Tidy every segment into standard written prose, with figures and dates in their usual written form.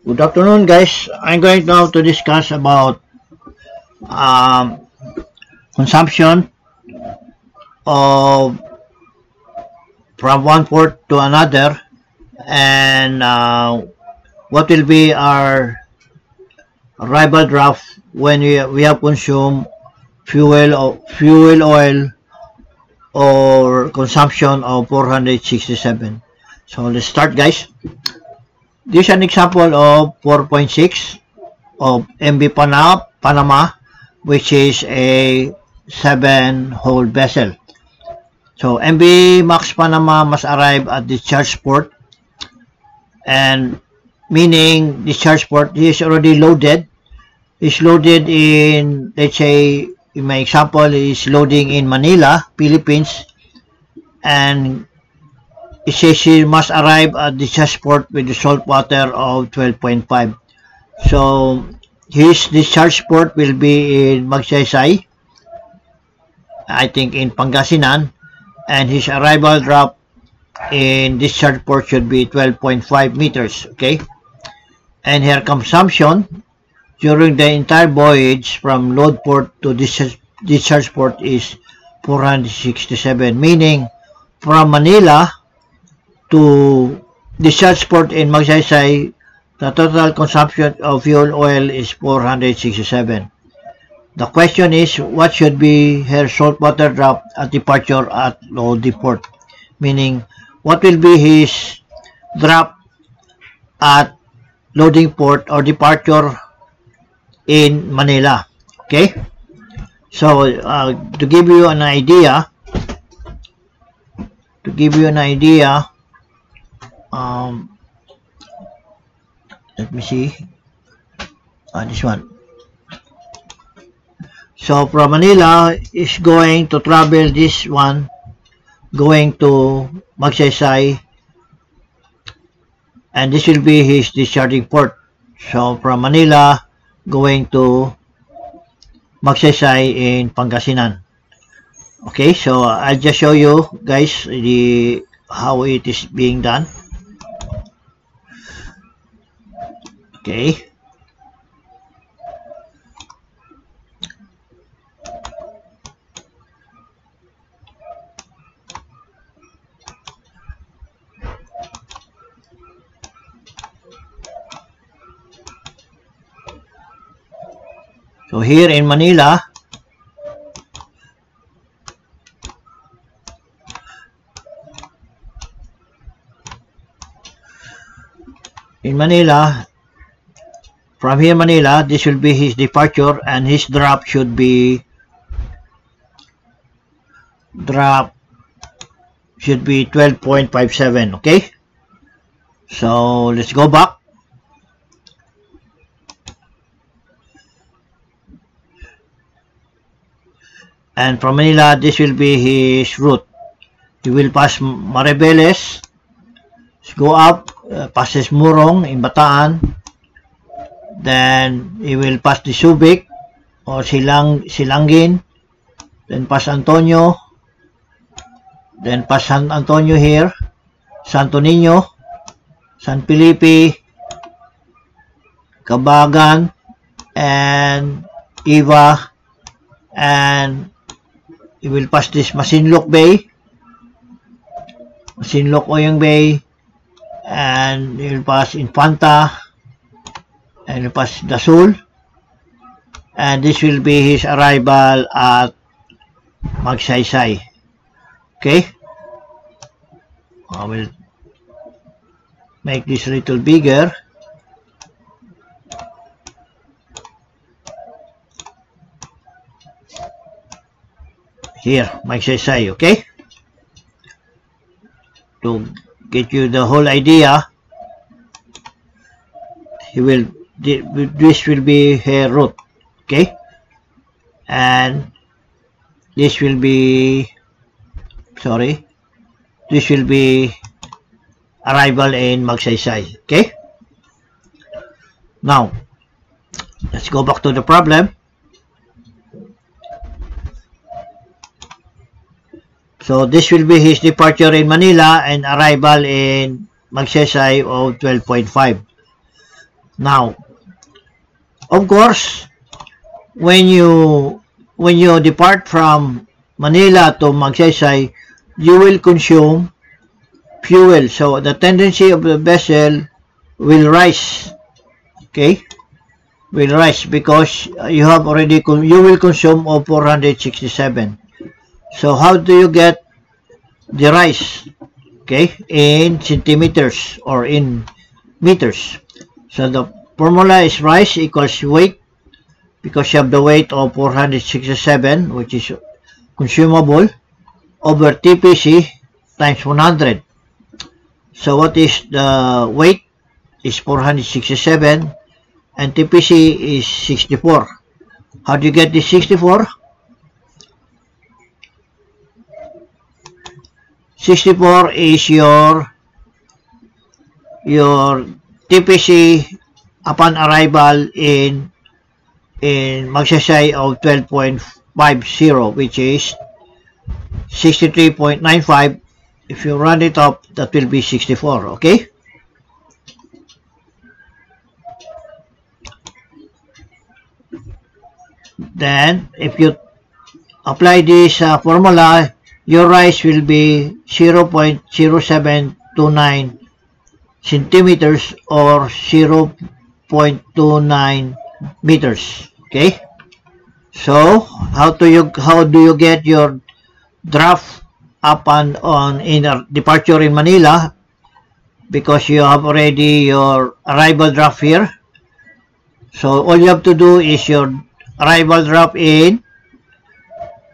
Good afternoon, guys. I'm going now to discuss about um, consumption of from one port to another, and what will be our arrival draft when we have consumed fuel oil or consumption of 467. So let's start, guys. This is an example of 4.6 of MV Panama, which is a 7-hole vessel. So MV Max Panama must arrive at discharge port, and meaning discharge port, he is already loaded. Is loaded in, let's say, in my example, is loading in Manila, Philippines, and it says he must arrive at discharge port with the salt water of 12.5. So his discharge port will be in Magsaysay, I think in Pangasinan, and his arrival drop in discharge port should be 12.5 meters. Okay, and her consumption during the entire voyage from load port to discharge port is 467, meaning from Manila to discharge port in Magsaysay, the total consumption of fuel oil is 467. The question is, what should be her saltwater drop at departure at loading port? Meaning, what will be his drop at loading port or departure in Manila? Okay, so to give you an idea, let me see, this one. So from Manila is going to travel this one, going to Magsaysay, and this will be his discharging port. So from Manila going to Magsaysay in Pangasinan. Okay, so I'll just show you guys how it is being done. Okay, so here in Manila, from here Manila, this will be his departure, and his drop should be 12.57. okay, so let's go back. And from Manila, this will be his route. He will pass Maribeles, go up, passes Murong in Bataan, then he will pass the Subic or Silangin, then pass Antonio, then pass San Antonio here, Santo Niño, San Felipe, Cabagan, and Iva, and he will pass this Masinloc Bay, Masinloc Oyong Bay, and he will pass Infanta, and he will pass Dasul, and this will be his arrival at Magsaysay. Okay, I will make this a little bigger. Here, Magsaysay. Okay, to get you the whole idea, this will be her route. Okay, and this will be arrival in Magsaysay. Okay, now let's go back to the problem. So this will be his departure in Manila and arrival in Magsaysay of 12.5. Now, of course, when you depart from Manila to Magsaysay, you will consume fuel. So the tendency of the vessel will rise. Okay, will rise because you have already you will consume of 467. So how do you get the rise? Okay, in centimeters or in meters. So the formula is rise equals weight, because you have the weight of 467, which is consumable, over TPC times 100. So what is the weight? Is 467 and TPC is 64. How do you get this 64? 64 is your TPC upon arrival in Magsaysay of 12.50, which is 63.95. If you round it up, that will be 64. Okay. Then, if you apply this formula, your rise will be 0.0729 centimeters or 0.29 meters. Okay. So, how do you get your draft upon in a departure in Manila? Because you have already your arrival draft here. So, all you have to do is your arrival drop in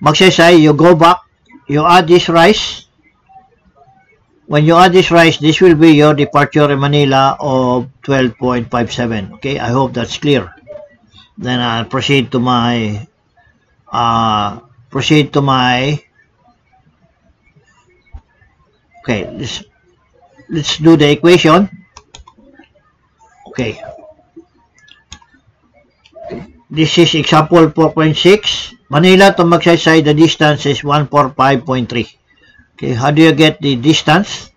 Magsaysay, you go back, you add this rise. When you add this rise, this will be your departure in Manila of 12.57. Okay, I hope that's clear. Then I'll proceed to my okay, let's do the equation. Okay. This is example 4.6. Manila to Magsaysay, the distance is 145.3. Okay, how do you get the distance?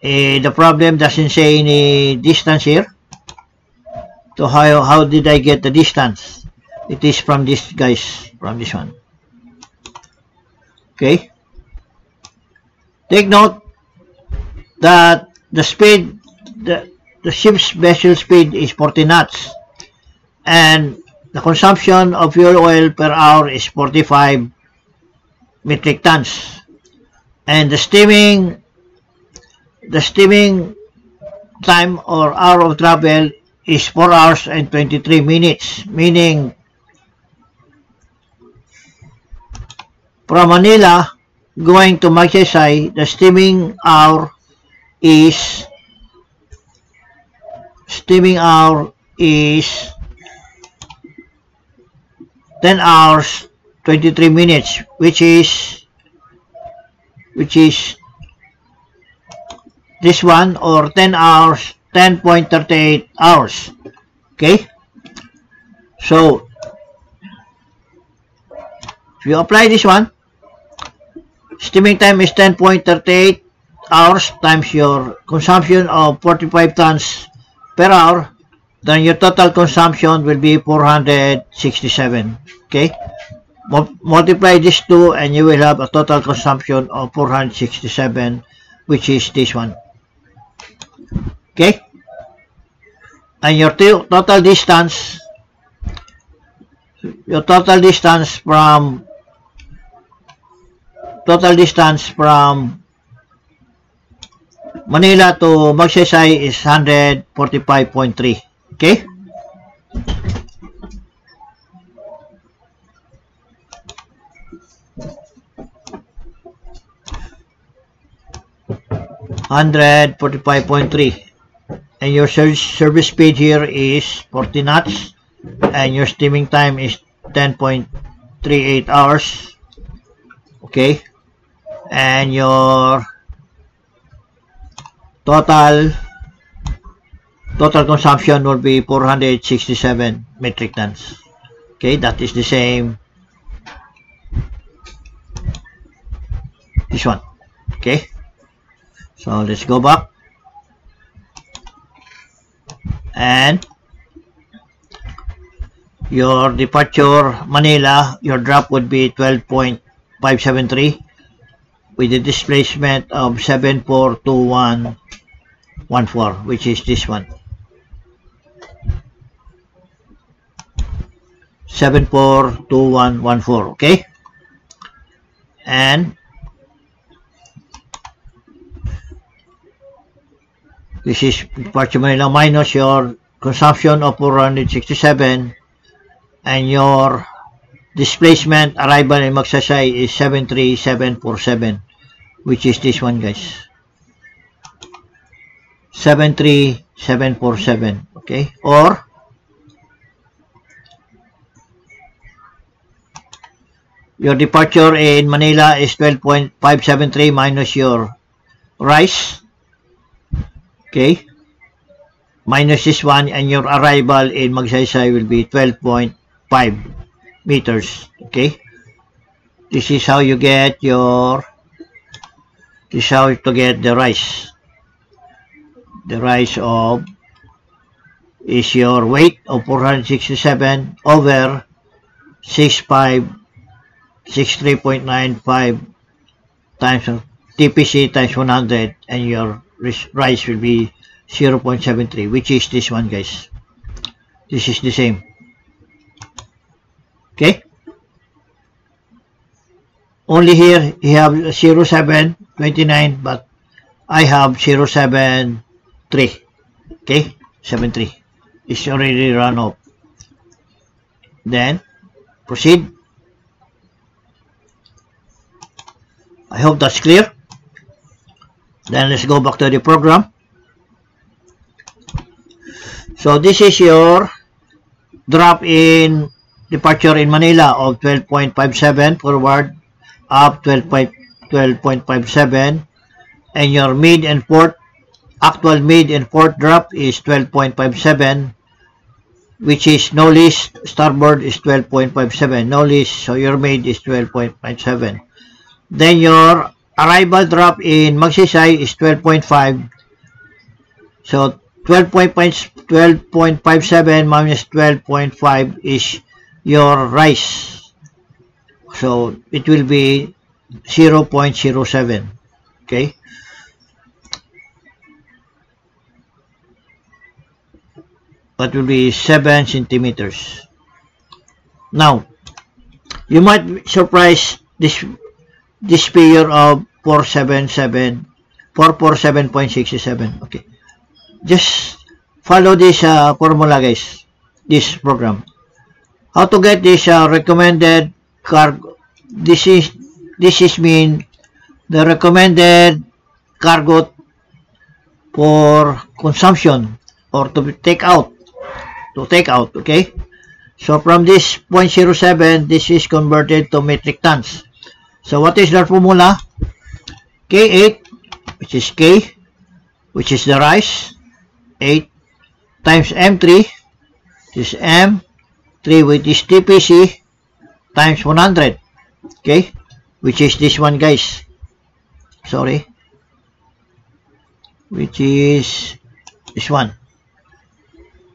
The problem doesn't say any distance here. So how did I get the distance? It is from this, guys, from this one. Okay. Take note that the speed, the ship's vessel speed is 40 knots. And the consumption of fuel oil per hour is 45 metric tons. And the steaming time or hour of travel is 4 hours and 23 minutes. Meaning, from Manila going to Magsaysay, the steaming hour is 10 hours 23 minutes, which is this one, or 10 hours 10.38 hours. Okay, so if you apply this one, steaming time is 10.38 hours times your consumption of 45 tons per hour, then your total consumption will be 467. Okay, multiply these two and you will have a total consumption of 467, which is this one. Okay, and your total distance from Manila to Magsaysay is 145.3. Okay, $145.3, and your service speed here is 40 knots, and your steaming time is 10.38 hours. Okay, and your total consumption will be 467 metric tons. Okay, that is the same this one. Okay, so let's go back and your departure Manila, your drop would be 12.573 with a displacement of 742114, which is this one. 742114, okay? And this is departure Manila minus your consumption of 467, and your displacement arrival in Magsaysay is 73747, which is this one, guys. 73747, okay? Or your departure in Manila is 12.573 minus your rise, okay? Minus this one, and your arrival in Magsaysay will be 12.5 meters, okay? This is how you get your, this is how to get the rise. The rise of is your weight of 467 over 63.95 times TPC times 100, and your rise will be 0.73, which is this one, guys. This is the same, okay? Only here you have 0729, but I have 073, okay? 73 is already run off. Then proceed. I hope that's clear. Then let's go back to the program. So this is your drop in departure in Manila of 12.57 forward, up 12.57, and your mid and port, actual mid and port drop is 12.57, which is no list. Starboard is 12.57, no list, so your mid is 12.57. Then your arrival drop in Magsaysay is 12.5, so 12.57 minus 12.5 is your rise, so it will be 0.07, okay? That will be 7 centimeters. Now, you might be surprised this figure of 447.67, okay? Just follow this formula, guys, this program. How to get this recommended cargo? This is mean the recommended cargo for consumption or to take out, okay? So from this 0.07, this is converted to metric tons. So what is the formula? K8, which is K, which is the rise, 8 times M3, this is M3, which is TPC times 100, okay, which is this one, guys, sorry, which is this one.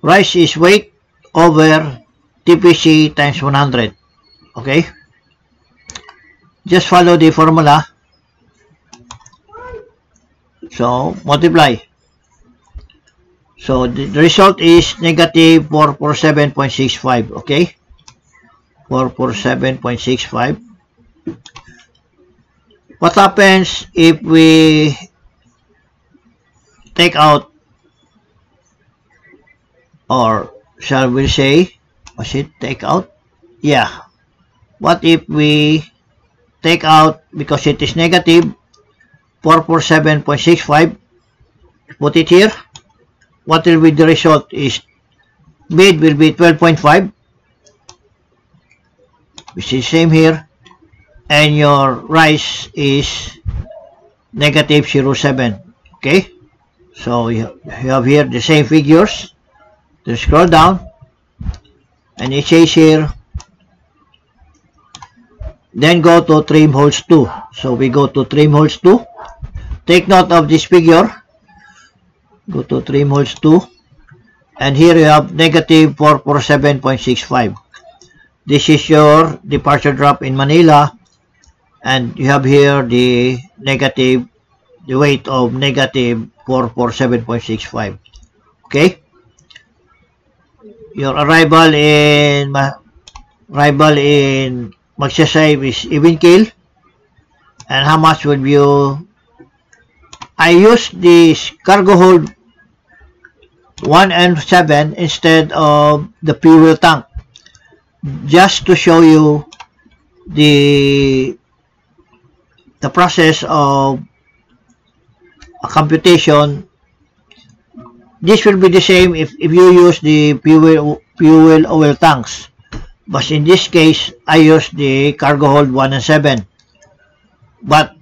Rise is weight over TPC times 100, okay? Just follow the formula. So multiply. So the result is negative 447.65, okay? 447.65. What happens if we take out, or shall we say, was it take out? Yeah. What if we take out, because it is negative 447.65, put it here. What will be the result is mid will be 12.5, which is same here, and your rise is negative 0.7, okay? So you have here the same figures. Then scroll down, and it says here, then go to trim holes 2. So we go to trim holes 2. Take note of this figure. Go to trim holes 2, and here you have negative 447.65. This is your departure drop in Manila, and you have here the weight of negative 447.65. Okay, your arrival in Magsaysay is even keel. And how much would you? I use this cargo hold 1 and 7 instead of the fuel tank, just to show you the process of a computation. This will be the same if you use the fuel oil tanks, but in this case I use the cargo hold 1 and 7. But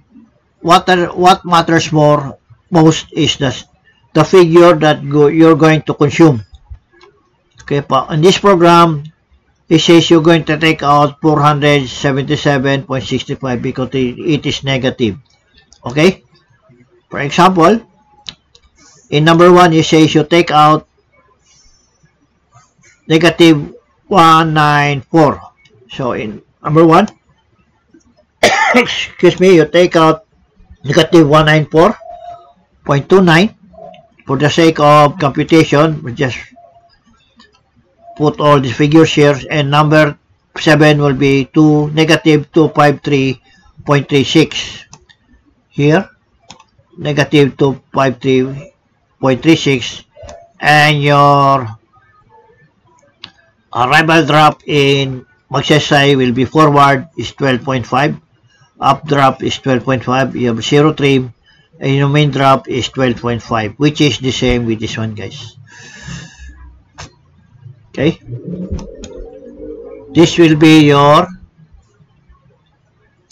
what matters most is the figure that you're going to consume. Okay, in this program it says you're going to take out 477.65 because it is negative. Okay, for example, in number 1 it says you take out negative 194. So in number 1, excuse me, you take out negative 194.29. For the sake of computation, we just put all these figures here, and number 7 will be negative 253.36. Here, negative 253.36, and your arrival drop in Magsaysay will be forward is 12.5, up drop is 12.5, you have zero trim, and your main drop is 12.5, which is the same with this one, guys. Okay, this will be your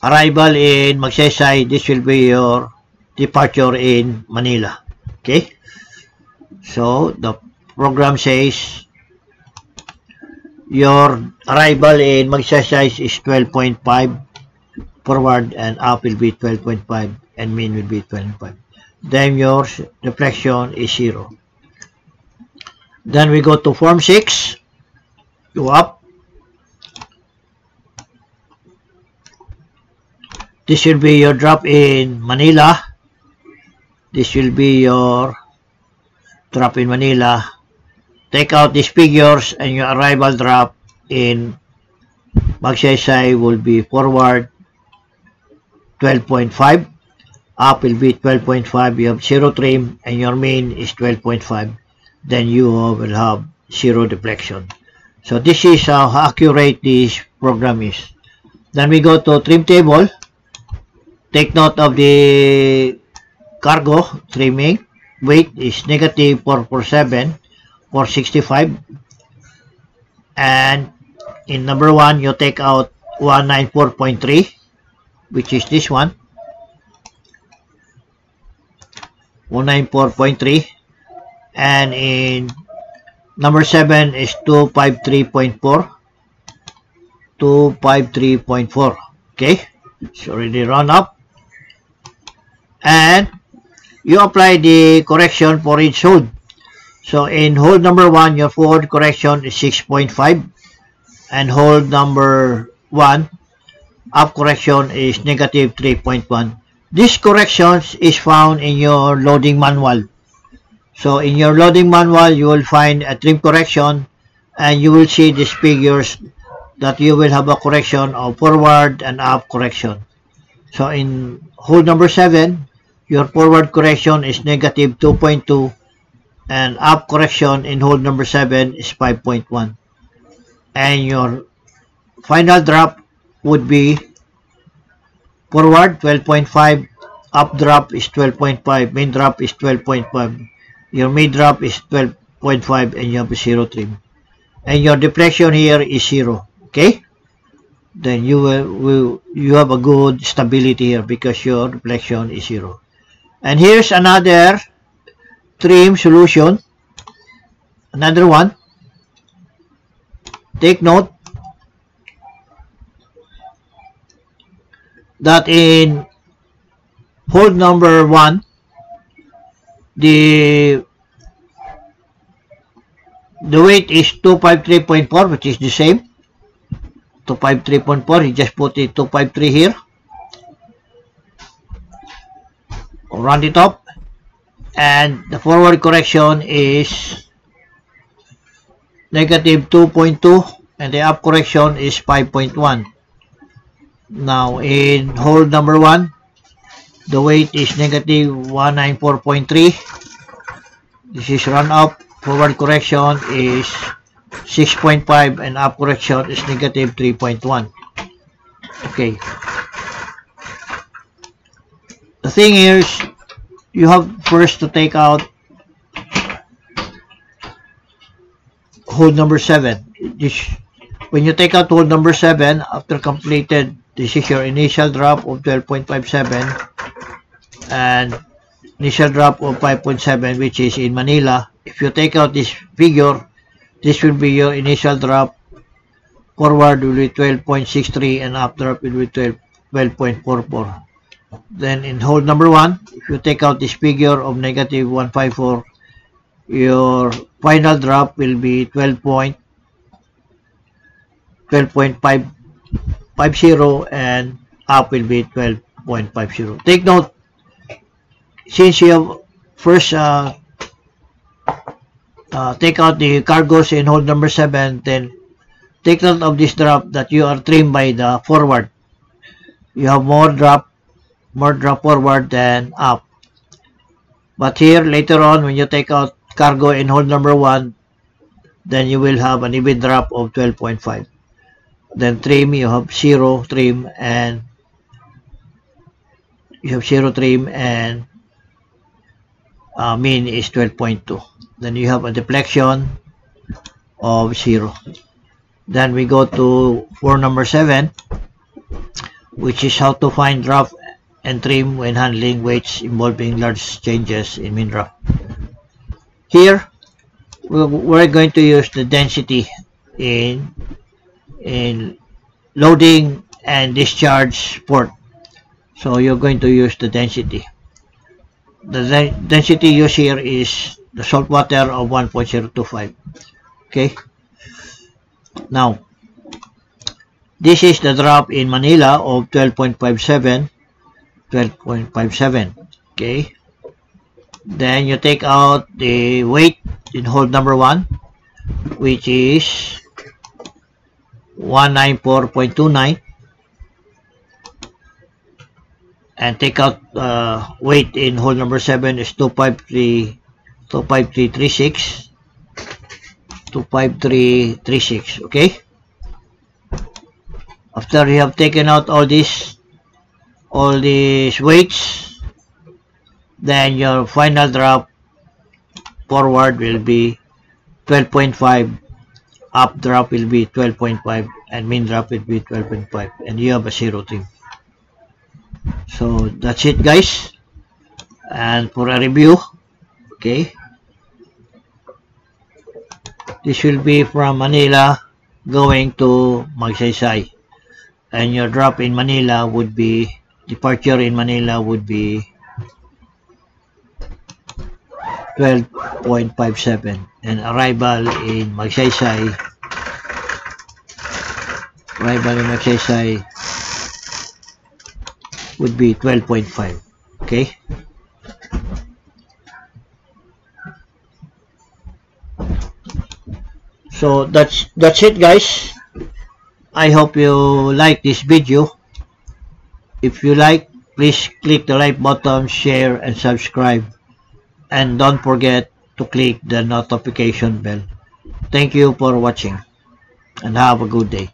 arrival in Magsaysay, this will be your departure in Manila. Okay, so the program says your arrival in Magsaysay is 12.5 forward, and up will be 12.5, and mean will be 12.5. Then your deflection is 0. Then we go to form 6, go up. This will be your drop in Manila. This will be your drop in Manila. Take out these figures, and your arrival drop in Magsaysay will be forward 12.5, up will be 12.5, you have 0 trim, and your main is 12.5, then you will have 0 deflection. So this is how accurate this program is. Then we go to trim table. Take note of the cargo trimming. Weight is negative 447.65, and in number 1 you take out 194.3, which is this one, 194.3, and in number 7 is 253.4, 253.4. Okay, it's already run up, and you apply the correction for each hold. So in hold number 1, your forward correction is 6.5, and hold number 1 up correction is negative 3.1. This corrections is found in your loading manual. So in your loading manual, you will find a trim correction, and you will see these figures that you will have a correction of forward and up correction. So in hold number 7, your forward correction is negative 2.2, and up correction in hold number 7 is 5.1. And your final drop would be forward 12.5, up drop is 12.5, main drop is 12.5, your mid drop is 12.5, and you have 0 trim, and your deflection here is 0. Okay, then you have a good stability here because your deflection is 0. And here's another trim solution, another one. Take note that in hold number 1, the the weight is 253.4, which is the same. 253.4, he just put it 253 here. Round it up. And the forward correction is negative 2.2 and the up correction is 5.1. Now in hold number 1, the weight is negative 194.3. This is run up. Forward correction is 6.5 and up correction is negative 3.1. Okay. The thing is, you have first to take out hold number 7. When you take out hold number 7, after completed, this is your initial drop of 12.57 and initial drop of 5.7, which is in Manila. If you take out this figure, this will be your initial drop. Forward will be 12.63 and up drop will be 12.44. Then in hold number 1, if you take out this figure of negative 154, your final drop will be 12.50 and up will be 12.50. Take note, since you have first take out the cargoes in hold number 7, then take note of this drop that you are trimmed by the forward. You have more drop forward than up. But here later on, when you take out cargo in hold number 1, then you will have an even drop of 12.5. Then trim, you have 0 trim and mean is 12.2. Then you have a deflection of 0. Then we go to for number 7, which is how to find drop and trim when handling weights involving large changes in mean drop. Here we're going to use the density in loading and discharge port. So you're going to use the density. The density used here is the salt water of 1.025. Okay. Now, this is the drop in Manila of 12.57. Okay. Then you take out the weight in hold number 1, which is 194.29, and take out weight in hold number 7 is 25336. Okay. After you have taken out all these weights, then your final drop forward will be 12.5, up drop will be 12.5, and mean drop will be 12.5, and you have a 0 trim. So that's it, guys. And for a review, okay, this will be from Manila going to Magsaysay, and your drop in Manila would be, departure in Manila would be 12.57, and arrival in Magsaysay would be 12.5. Okay. So that's it, guys. I hope you like this video. If you like, please click the like button, share and subscribe, and don't forget to click the notification bell. Thank you for watching and have a good day.